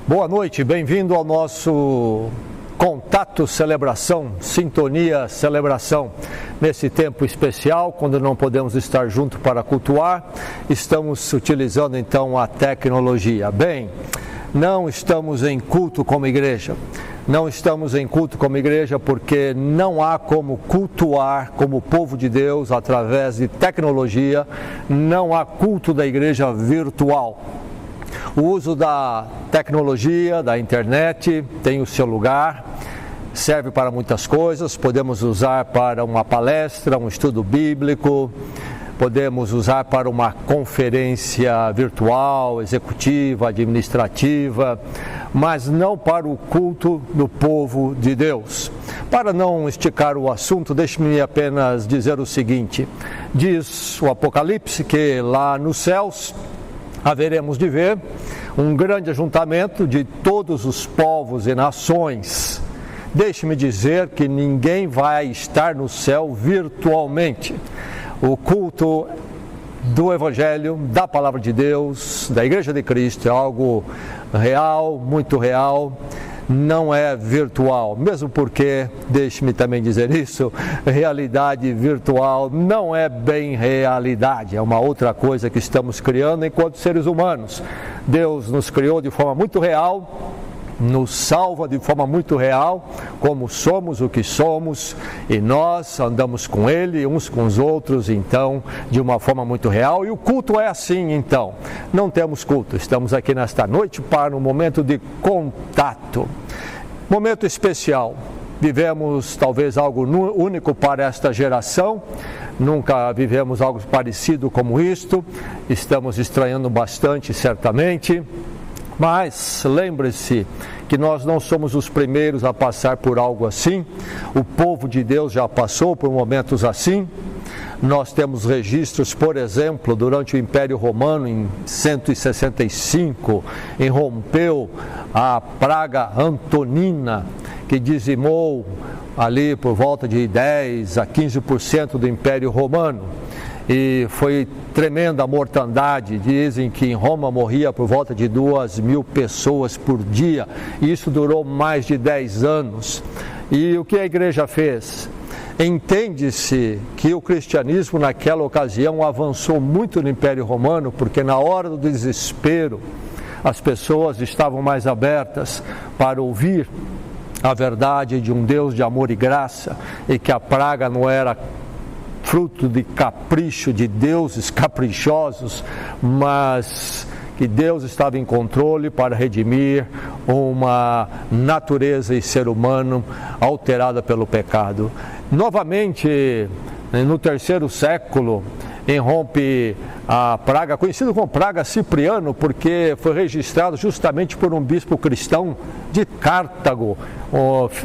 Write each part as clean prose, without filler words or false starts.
Boa noite, bem-vindo ao nosso Contato Celebração, Sintonia Celebração. Nesse tempo especial, quando não podemos estar juntos para cultuar, estamos utilizando então a tecnologia. Bem, não estamos em culto como igreja. Não estamos em culto como igreja porque não há como cultuar como povo de Deus através de tecnologia. Não há culto da igreja virtual. O uso da tecnologia, da internet, tem o seu lugar, serve para muitas coisas. Podemos usar para uma palestra, um estudo bíblico, podemos usar para uma conferência virtual, executiva, administrativa, mas não para o culto do povo de Deus. Para não esticar o assunto, deixe-me apenas dizer o seguinte: diz o Apocalipse que lá nos céus haveremos de ver um grande ajuntamento de todos os povos e nações. Deixe-me dizer que ninguém vai estar no céu virtualmente. O culto do Evangelho, da Palavra de Deus, da Igreja de Cristo é algo real, muito real, não é virtual. Mesmo porque, deixe-me também dizer isso, realidade virtual não é bem realidade, é uma outra coisa que estamos criando enquanto seres humanos. Deus nos criou de forma muito real, nos salva de forma muito real, como somos o que somos, e nós andamos com Ele, uns com os outros, então, de uma forma muito real. E o culto é assim, então. Não temos culto, estamos aqui nesta noite para um momento de contato, momento especial. Vivemos talvez algo único para esta geração, nunca vivemos algo parecido como isto, estamos estranhando bastante, certamente. Mas lembre-se que nós não somos os primeiros a passar por algo assim. O povo de Deus já passou por momentos assim. Nós temos registros, por exemplo, durante o Império Romano, em 165, irrompeu a praga antonina, que dizimou ali por volta de 10 a 15% do Império Romano. E foi tremenda a mortandade. Dizem que em Roma morria por volta de 2.000 pessoas por dia. E isso durou mais de 10 anos. E o que a igreja fez? Entende-se que o cristianismo naquela ocasião avançou muito no Império Romano, porque na hora do desespero as pessoas estavam mais abertas para ouvir a verdade de um Deus de amor e graça, e que a praga não era fruto de capricho de deuses caprichosos, mas que Deus estava em controle para redimir uma natureza e ser humano alterada pelo pecado. Novamente, no 3º século, irrompe a praga, conhecido como praga Cipriano, porque foi registrado justamente por um bispo cristão de Cartago,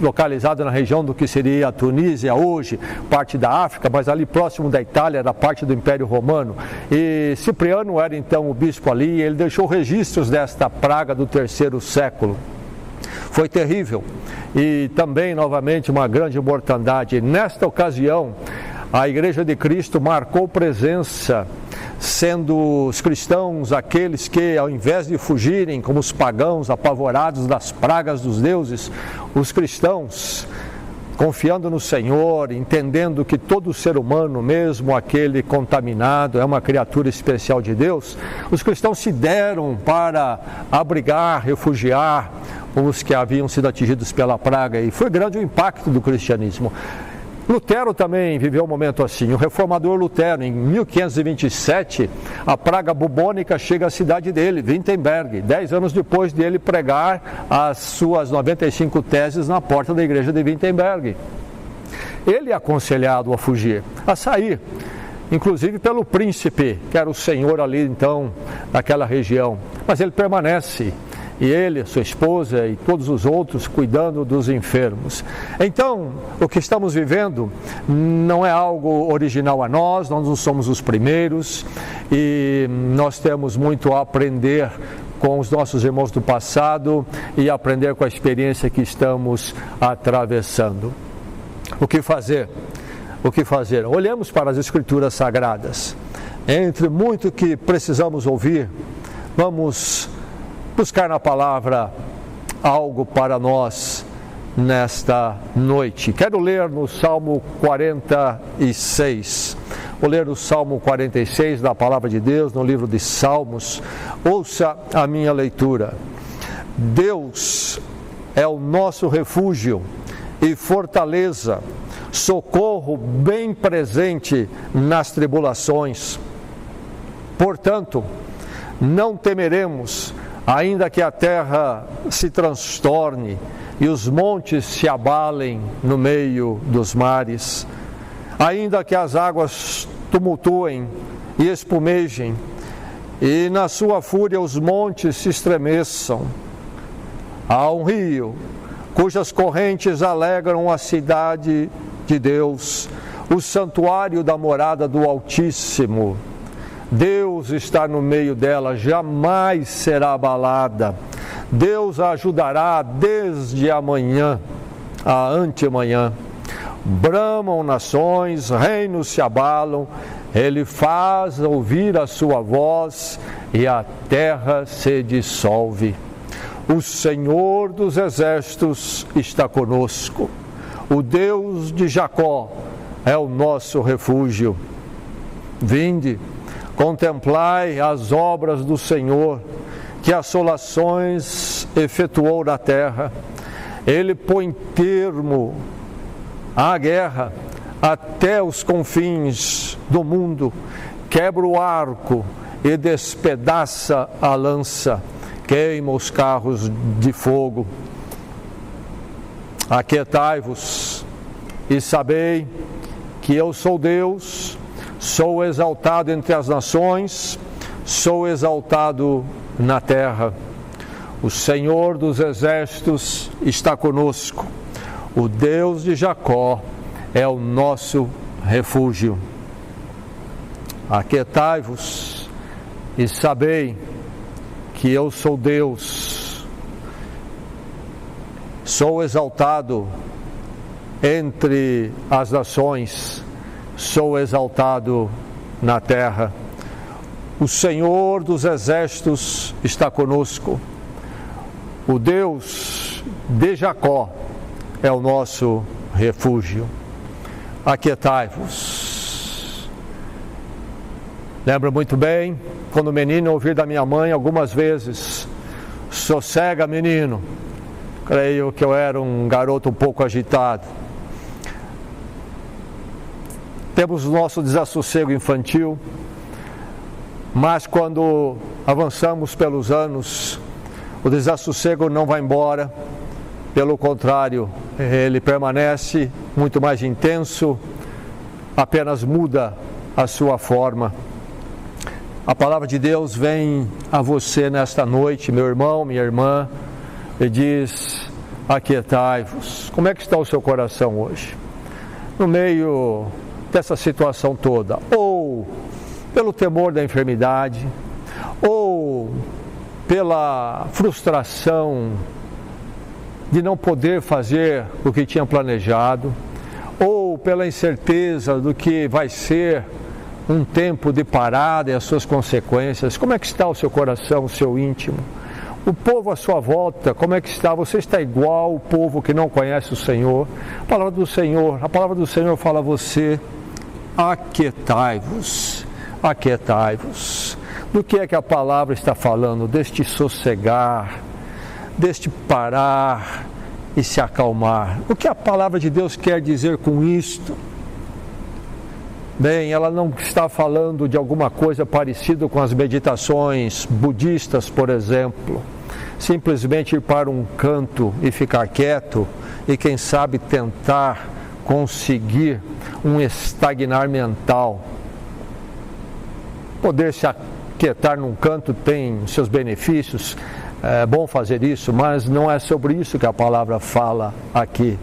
localizado na região do que seria a Tunísia hoje, parte da África, mas ali próximo da Itália, era parte do Império Romano. E Cipriano era então o bispo ali, e ele deixou registros desta praga do 3º século. Foi terrível e também, novamente, uma grande mortandade. Nesta ocasião, a Igreja de Cristo marcou presença, sendo os cristãos aqueles que, ao invés de fugirem como os pagãos apavorados das pragas dos deuses, os cristãos, confiando no Senhor, entendendo que todo ser humano, mesmo aquele contaminado, é uma criatura especial de Deus, os cristãos se deram para abrigar, refugiar os que haviam sido atingidos pela praga, e foi grande o impacto do cristianismo. Lutero também viveu um momento assim. O reformador Lutero, em 1527, a praga bubônica chega à cidade dele, Wittenberg, 10 anos depois dele pregar as suas 95 teses na porta da igreja de Wittenberg. Ele é aconselhado a fugir, a sair, inclusive pelo príncipe, que era o senhor ali então, naquela região, mas ele permanece. E ele, sua esposa e todos os outros cuidando dos enfermos. Então, o que estamos vivendo não é algo original a nós não somos os primeiros, e nós temos muito a aprender com os nossos irmãos do passado e aprender com a experiência que estamos atravessando. O que fazer? O que fazer? Olhemos para as Escrituras Sagradas. Entre muito que precisamos ouvir, vamos buscar na palavra algo para nós nesta noite. Quero ler no Salmo 46. Vou ler o Salmo 46 da Palavra de Deus, no livro de Salmos. Ouça a minha leitura. Deus é o nosso refúgio e fortaleza, socorro bem presente nas tribulações. Portanto, não temeremos, ainda que a terra se transtorne e os montes se abalem no meio dos mares, ainda que as águas tumultuem e espumejem, e na sua fúria os montes se estremeçam. Há um rio cujas correntes alegram a cidade de Deus, o santuário da morada do Altíssimo. Deus está no meio dela, jamais será abalada. Deus a ajudará desde amanhã a antemanhã. Bramam nações, reinos se abalam, Ele faz ouvir a sua voz e a terra se dissolve. O Senhor dos exércitos está conosco. O Deus de Jacó é o nosso refúgio. Vinde, contemplai as obras do Senhor, que assolações efetuou na terra. Ele põe termo à guerra até os confins do mundo, quebra o arco e despedaça a lança, queima os carros de fogo. Aquietai-vos e sabei que eu sou Deus, sou exaltado entre as nações, sou exaltado na terra. O Senhor dos exércitos está conosco. O Deus de Jacó é o nosso refúgio. Aquietai-vos e sabei que eu sou Deus, sou exaltado entre as nações, sou exaltado na terra. O Senhor dos exércitos está conosco. O Deus de Jacó é o nosso refúgio. Aquietai-vos. Lembro muito bem, quando menino, ouvir da minha mãe algumas vezes: sossega, menino. Creio que eu era um garoto um pouco agitado. Temos o nosso desassossego infantil, mas quando avançamos pelos anos, o desassossego não vai embora. Pelo contrário, ele permanece muito mais intenso, apenas muda a sua forma. A palavra de Deus vem a você nesta noite, meu irmão, minha irmã, e diz: aquietai-vos. Como é que está o seu coração hoje? No meio dessa situação toda, ou pelo temor da enfermidade, ou pela frustração de não poder fazer o que tinha planejado, ou pela incerteza do que vai ser um tempo de parada e as suas consequências. Como é que está o seu coração, o seu íntimo? O povo à sua volta, como é que está? Você está igual o povo que não conhece o Senhor? A palavra do Senhor fala a você: aquietai-vos, aquietai-vos. Do que é que a palavra está falando? Deste sossegar, deste parar e se acalmar. O que a palavra de Deus quer dizer com isto? Bem, ela não está falando de alguma coisa parecida com as meditações budistas, por exemplo. Simplesmente ir para um canto e ficar quieto e, quem sabe, tentar conseguir um estagnar mental. Poder se aquietar num canto tem seus benefícios, é bom fazer isso, mas não é sobre isso que a palavra fala aqui.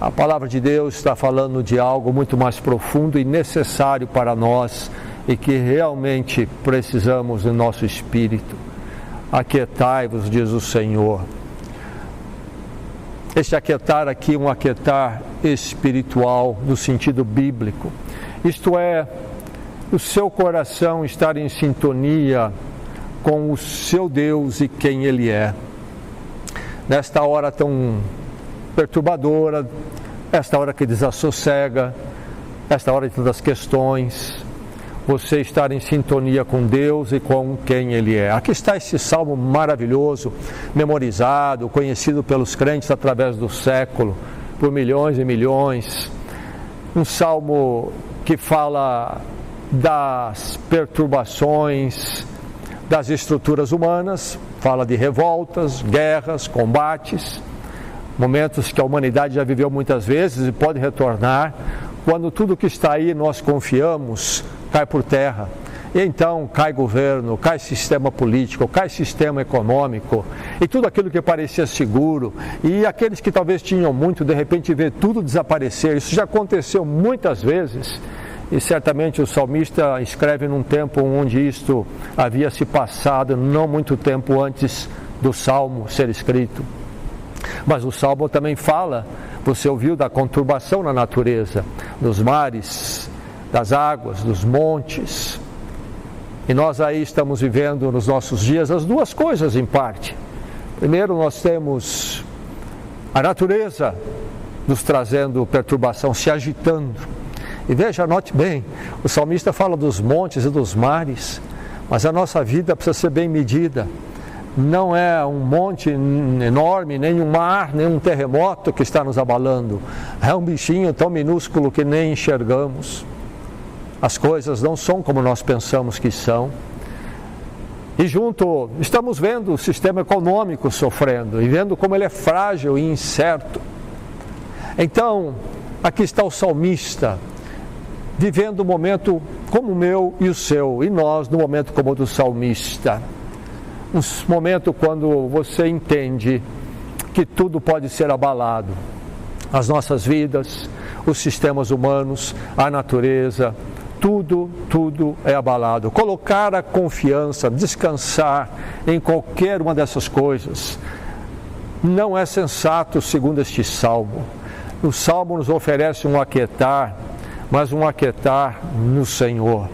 A palavra de Deus está falando de algo muito mais profundo e necessário para nós e que realmente precisamos no nosso espírito. Aquietai-vos, diz o Senhor. Este aquietar aqui é um aquietar espiritual no sentido bíblico. Isto é, o seu coração estar em sintonia com o seu Deus e quem Ele é. nesta hora tão perturbadora, esta hora que desassossega, esta hora de tantas questões, você estar em sintonia com Deus e com quem Ele é. Aqui está esse salmo maravilhoso, memorizado, conhecido pelos crentes através do século, por milhões e milhões. Um salmo que fala das perturbações das estruturas humanas, fala de revoltas, guerras, combates, momentos que a humanidade já viveu muitas vezes e pode retornar, quando tudo que está aí nós confiamos cai por terra. E então cai governo, cai sistema político, cai sistema econômico e tudo aquilo que parecia seguro, e aqueles que talvez tinham muito, de repente vê tudo desaparecer. Isso já aconteceu muitas vezes e certamente o salmista escreve num tempo onde isto havia se passado, não muito tempo antes do salmo ser escrito. Mas o salmo também fala, você ouviu, da conturbação na natureza, dos mares, das águas, dos montes. E nós aí estamos vivendo nos nossos dias as duas coisas em parte. Primeiro, nós temos a natureza nos trazendo perturbação, se agitando. E veja, note bem, o salmista fala dos montes e dos mares, mas a nossa vida precisa ser bem medida. Não é um monte enorme, nem um mar, nem um terremoto que está nos abalando. É um bichinho tão minúsculo que nem enxergamos. As coisas não são como nós pensamos que são. E junto, estamos vendo o sistema econômico sofrendo e vendo como ele é frágil e incerto. Então, aqui está o salmista, vivendo um momento como o meu e o seu, e nós no momento como o do salmista. Um momento quando você entende que tudo pode ser abalado. As nossas vidas, os sistemas humanos, a natureza, tudo é abalado. Colocar a confiança, descansar em qualquer uma dessas coisas não é sensato segundo este salmo. O salmo nos oferece um aquietar, mas um aquietar no Senhor.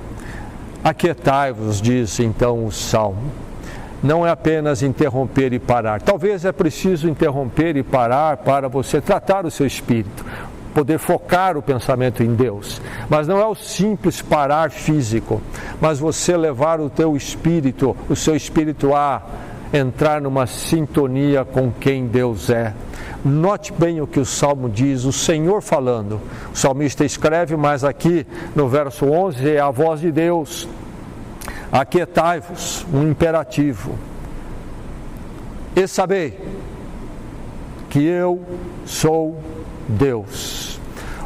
Aquietai-vos, diz então o salmo. Não é apenas interromper e parar. Talvez é preciso interromper e parar para você tratar o seu espírito, poder focar o pensamento em Deus. Mas não é o simples parar físico, mas você levar o teu espírito, o seu espírito a entrar numa sintonia com quem Deus é. Note bem o que o Salmo diz, o Senhor falando. O salmista escreve, mas aqui no verso 11 é a voz de Deus. Aquietai-vos, um imperativo. E sabei que eu sou Deus.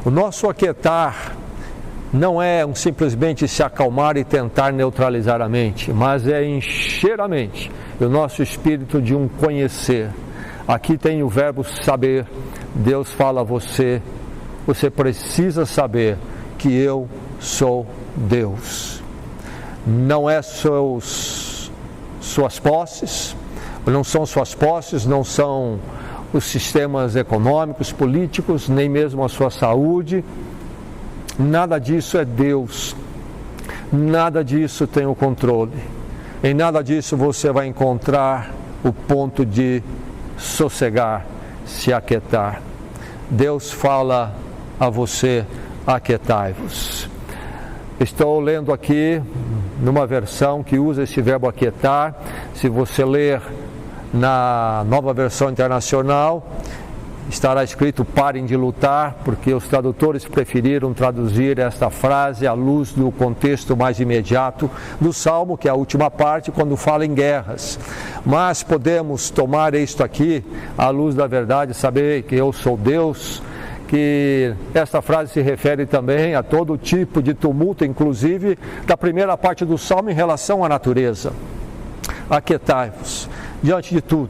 O nosso aquietar não é simplesmente se acalmar e tentar neutralizar a mente, mas é encher a mente e o nosso espírito de um conhecer. Aqui tem o verbo saber. Deus fala a você, você precisa saber que eu sou Deus. Não é suas posses, não são suas posses, não são os sistemas econômicos, políticos, nem mesmo a sua saúde. Nada disso é Deus. Nada disso tem o controle. Em nada disso você vai encontrar o ponto de sossegar, se aquietar. Deus fala a você, aquietai-vos. Estou lendo aqui numa versão que usa esse verbo aquietar. Se você ler na Nova Versão Internacional, estará escrito parem de lutar, porque os tradutores preferiram traduzir esta frase à luz do contexto mais imediato do Salmo, que é a última parte, quando fala em guerras. Mas podemos tomar isto aqui à luz da verdade, saber que eu sou Deus, que esta frase se refere também a todo tipo de tumulto, inclusive da primeira parte do Salmo em relação à natureza. Aquietai-vos diante de tudo,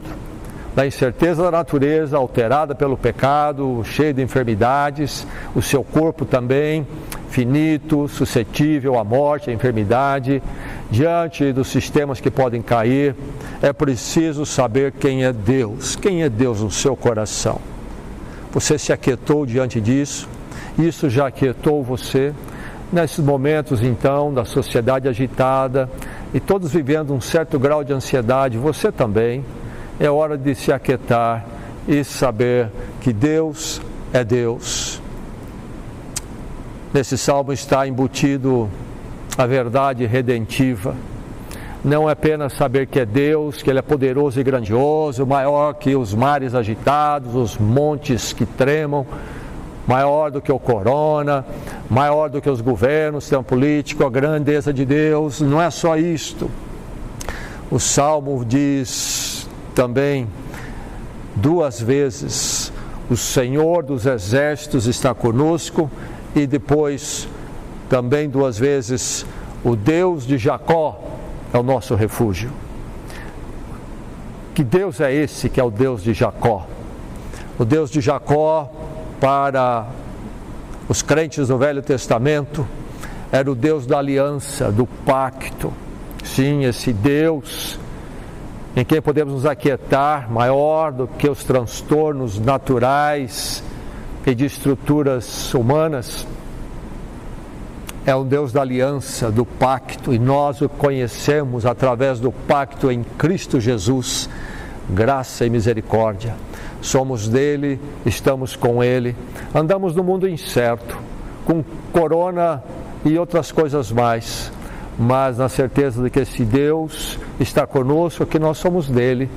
da incerteza da natureza alterada pelo pecado, cheio de enfermidades, o seu corpo também finito, suscetível à morte, à enfermidade, diante dos sistemas que podem cair. É preciso saber quem é Deus no seu coração. Você se aquietou diante disso? Isso já aquietou você? Nesses momentos, então, da sociedade agitada e todos vivendo um certo grau de ansiedade, você também, é hora de se aquietar e saber que Deus é Deus. Nesse salmo está embutido a verdade redentiva. Não é apenas saber que é Deus, que Ele é poderoso e grandioso, maior que os mares agitados, os montes que tremam, maior do que o corona, maior do que os governos, o sistema político, a grandeza de Deus. Não é só isto. O Salmo diz também 2 vezes: o Senhor dos exércitos está conosco, e depois também 2 vezes: o Deus de Jacó é o nosso refúgio. Que Deus é esse que é o Deus de Jacó? O Deus de Jacó, para os crentes do Velho Testamento, era o Deus da aliança, do pacto. Sim, esse Deus em quem podemos nos aquietar, maior do que os transtornos naturais e de estruturas humanas. É um Deus da aliança, do pacto, e nós o conhecemos através do pacto em Cristo Jesus, graça e misericórdia. Somos dele, estamos com ele, andamos no mundo incerto, com corona e outras coisas mais, mas na certeza de que esse Deus está conosco, que nós somos dele,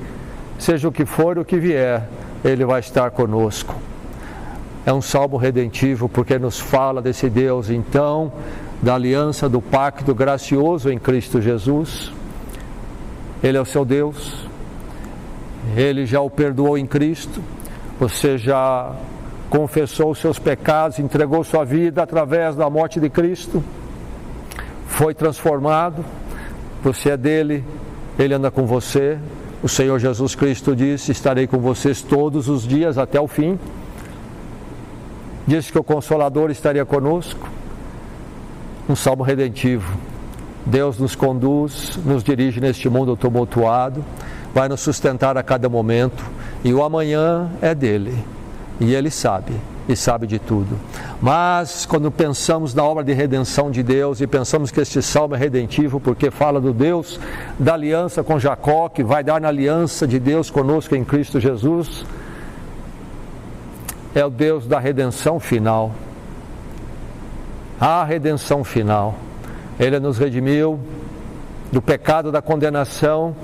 seja o que for, o que vier, ele vai estar conosco. É um salmo redentivo porque nos fala desse Deus, então, da aliança, do pacto gracioso em Cristo Jesus. Ele é o seu Deus, ele já o perdoou em Cristo, você já confessou os seus pecados, entregou sua vida através da morte de Cristo, foi transformado, você é dele, ele anda com você. O Senhor Jesus Cristo disse: estarei com vocês todos os dias até o fim. Disse que o Consolador estaria conosco. Um salmo redentivo. Deus nos conduz, nos dirige neste mundo tumultuado, vai nos sustentar a cada momento, e o amanhã é dele, e ele sabe, e sabe de tudo. Mas quando pensamos na obra de redenção de Deus, e pensamos que este salmo é redentivo porque fala do Deus da aliança com Jacó, que vai dar na aliança de Deus conosco em Cristo Jesus, é o Deus da redenção final. A redenção final. Ele nos redimiu do pecado, da condenação.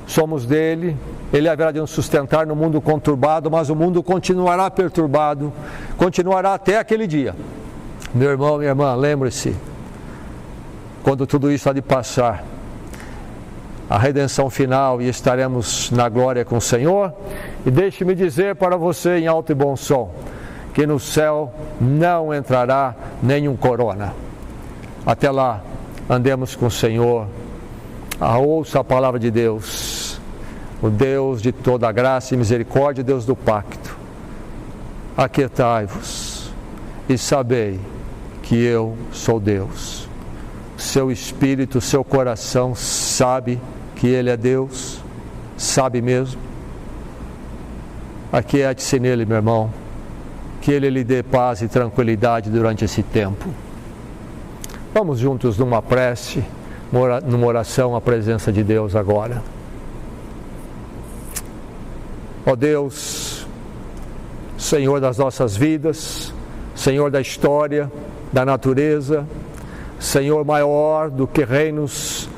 Somos dele. Ele haverá de nos sustentar no mundo conturbado, mas o mundo continuará perturbado, continuará até aquele dia. Meu irmão, minha irmã, lembre-se, quando tudo isso há de passar, a redenção final, e estaremos na glória com o Senhor. E deixe-me dizer para você em alto e bom som, que no céu não entrará nenhum corona. Até lá, andemos com o Senhor. Ouça a palavra de Deus, o Deus de toda a graça e misericórdia, Deus do pacto. Aquietai-vos e sabei que eu sou Deus. Seu espírito, seu coração sabe que Ele é Deus, sabe mesmo. Aquiete-se nele, meu irmão, que Ele lhe dê paz e tranquilidade durante esse tempo. Vamos juntos numa prece, numa oração à presença de Deus agora. Ó Deus, Senhor das nossas vidas, Senhor da história, da natureza, Senhor maior do que reinos,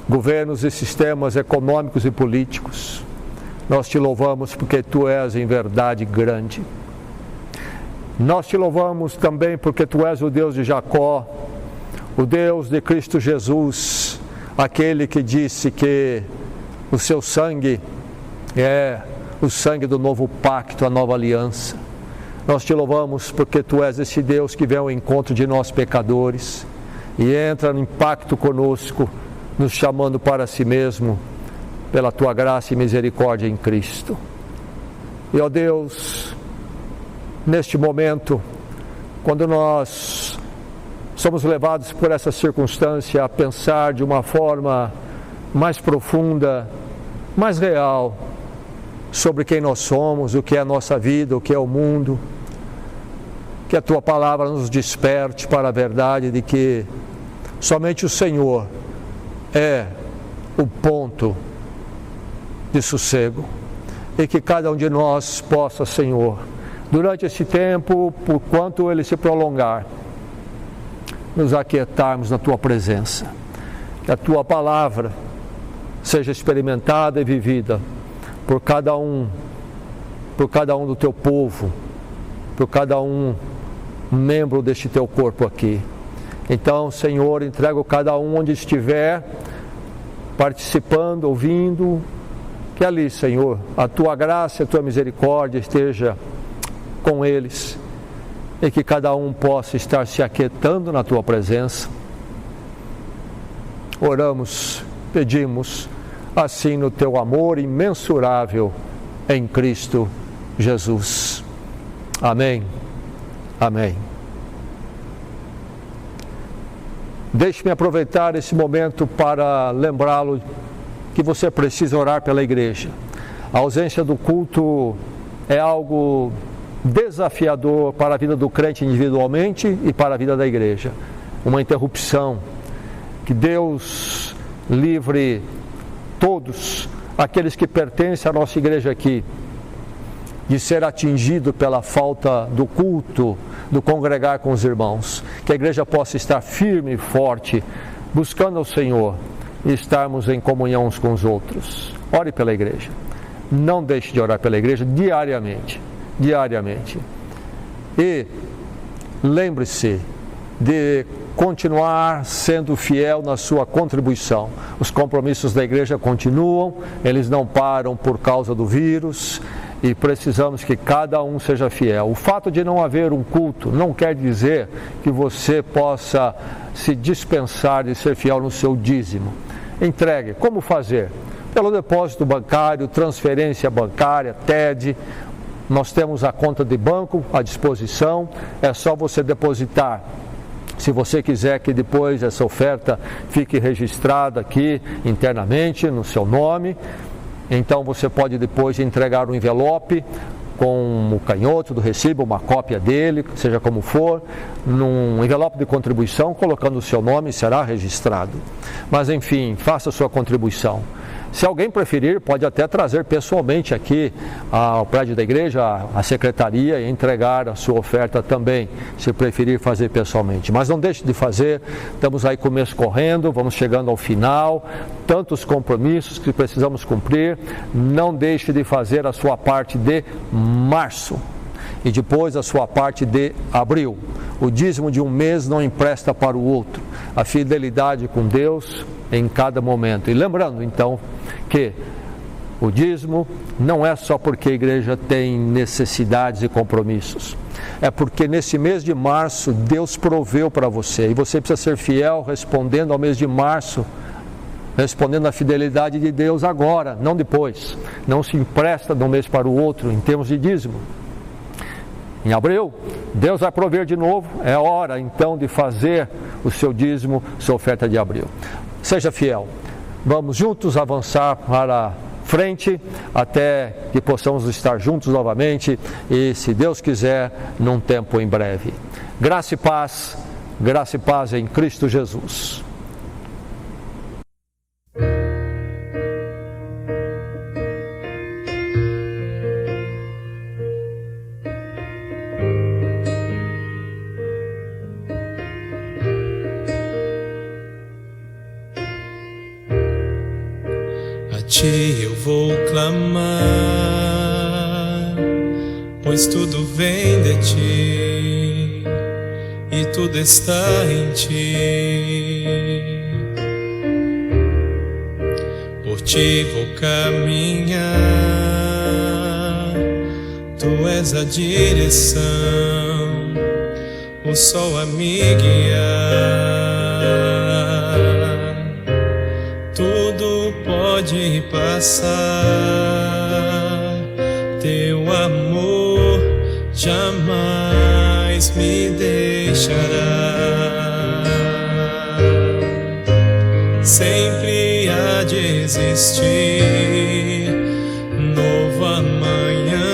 governos e sistemas econômicos e políticos, nós te louvamos porque Tu és em verdade grande. Nós te louvamos também porque Tu és o Deus de Jacó, o Deus de Cristo Jesus, aquele que disse que o seu sangue é o sangue do novo pacto, a nova aliança. Nós te louvamos porque Tu és esse Deus que vem ao encontro de nós pecadores e entra em pacto conosco, nos chamando para si mesmo, pela Tua graça e misericórdia em Cristo. E ó Deus, neste momento, quando nós somos levados por essa circunstância a pensar de uma forma mais profunda, mais real, sobre quem nós somos, o que é a nossa vida, o que é o mundo, que a Tua palavra nos desperte para a verdade de que somente o Senhor é o ponto de sossego. E que cada um de nós possa, Senhor, durante esse tempo, por quanto ele se prolongar, nos aquietarmos na Tua presença. Que a Tua palavra seja experimentada e vivida por cada um do Teu povo, por cada um membro deste Teu corpo aqui. Então, Senhor, entrego cada um onde estiver, participando, ouvindo, que ali, Senhor, a Tua graça e a Tua misericórdia esteja com eles e que cada um possa estar se aquietando na Tua presença. Oramos, pedimos, assim no Teu amor imensurável em Cristo Jesus. Amém. Amém. Deixe-me aproveitar esse momento para lembrá-lo que você precisa orar pela igreja. A ausência do culto é algo desafiador para a vida do crente individualmente e para a vida da igreja. Uma interrupção. Que Deus livre todos aqueles que pertencem à nossa igreja aqui de ser atingido pela falta do culto, do congregar com os irmãos. Que a igreja possa estar firme e forte, buscando ao Senhor e estarmos em comunhão uns com os outros. Ore pela igreja. Não deixe de orar pela igreja diariamente. Diariamente. E lembre-se de continuar sendo fiel na sua contribuição. Os compromissos da igreja continuam, eles não param por causa do vírus e precisamos que cada um seja fiel. O fato de não haver um culto não quer dizer que você possa se dispensar de ser fiel no seu dízimo. Entregue. Como fazer? Pelo depósito bancário, transferência bancária, TED. Nós temos a conta de banco à disposição, é só você depositar. Se você quiser que depois essa oferta fique registrada aqui internamente no seu nome, então você pode depois entregar um envelope com o canhoto do recibo, uma cópia dele, seja como for, num envelope de contribuição, colocando o seu nome, será registrado. Mas enfim, faça a sua contribuição. Se alguém preferir, pode até trazer pessoalmente aqui ao prédio da igreja, a secretaria, e entregar a sua oferta também, se preferir fazer pessoalmente. Mas não deixe de fazer, estamos aí com o mês correndo, vamos chegando ao final, tantos compromissos que precisamos cumprir. Não deixe de fazer a sua parte de março e depois a sua parte de abril. O dízimo de um mês não empresta para o outro. A fidelidade com Deus em cada momento. E lembrando, então, que o dízimo não é só porque a igreja tem necessidades e compromissos. É porque nesse mês de março Deus proveu para você. E você precisa ser fiel respondendo ao mês de março, respondendo à fidelidade de Deus agora, não depois. Não se empresta de um mês para o outro em termos de dízimo. Em abril, Deus vai prover de novo. É hora então de fazer o seu dízimo, sua oferta de abril. Seja fiel. Vamos juntos avançar para frente até que possamos estar juntos novamente e, se Deus quiser, num tempo em breve. Graça e paz em Cristo Jesus. A ti eu vou clamar, pois tudo vem de ti e tudo está em ti. Por ti vou caminhar, tu és a direção, o sol a me guiar. Tudo pode passar, teu amor jamais me deixará. Sempre há de existir novo amanhã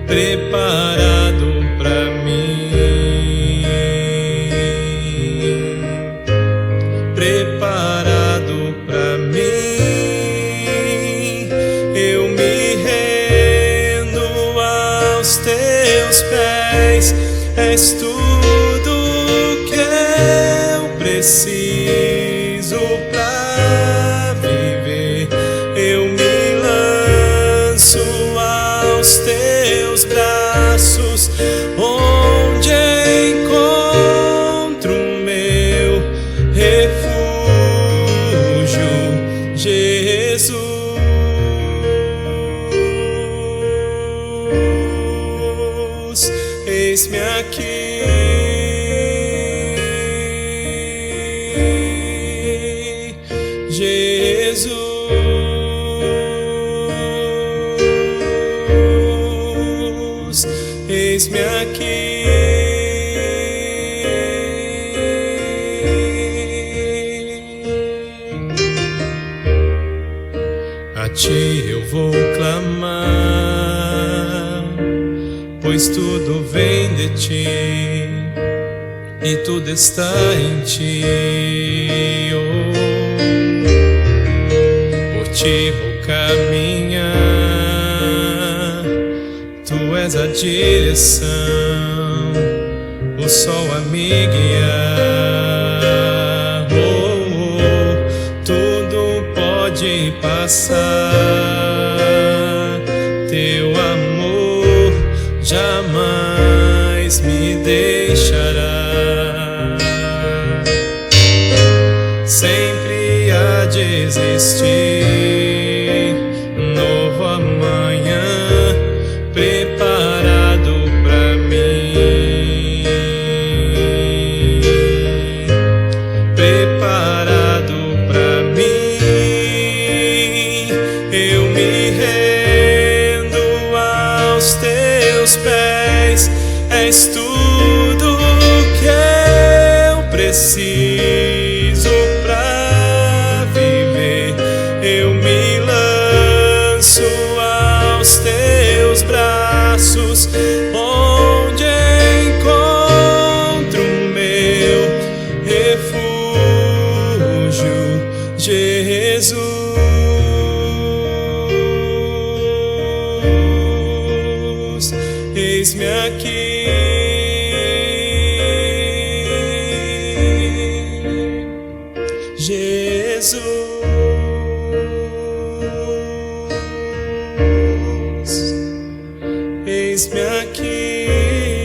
preparado pra mim. Preparado pra mim. aos teus pés. És tudo que eu preciso pra viver. Eu me lanço aos teus braços, onde encontro meu refúgio, Jesus. Eis-me aqui, Jesus. Eis-me aqui. A ti eu vou clamar, pois tudo vem de ti e tudo está em ti. Oh, por ti vou caminhar, tu és a direção, o sol a me guiar. Oh, oh, tudo pode passar, teu amor jamais me deixará. Sempre há de existir novo amanhã preparado pra mim, preparado pra mim. Eu me rendo aos teus pés. És tudo que eu preciso pra viver. Eu me lanço aos teus braços, onde encontro meu refúgio, Jesus. Eis-me aqui, Jesus. Eis-me aqui.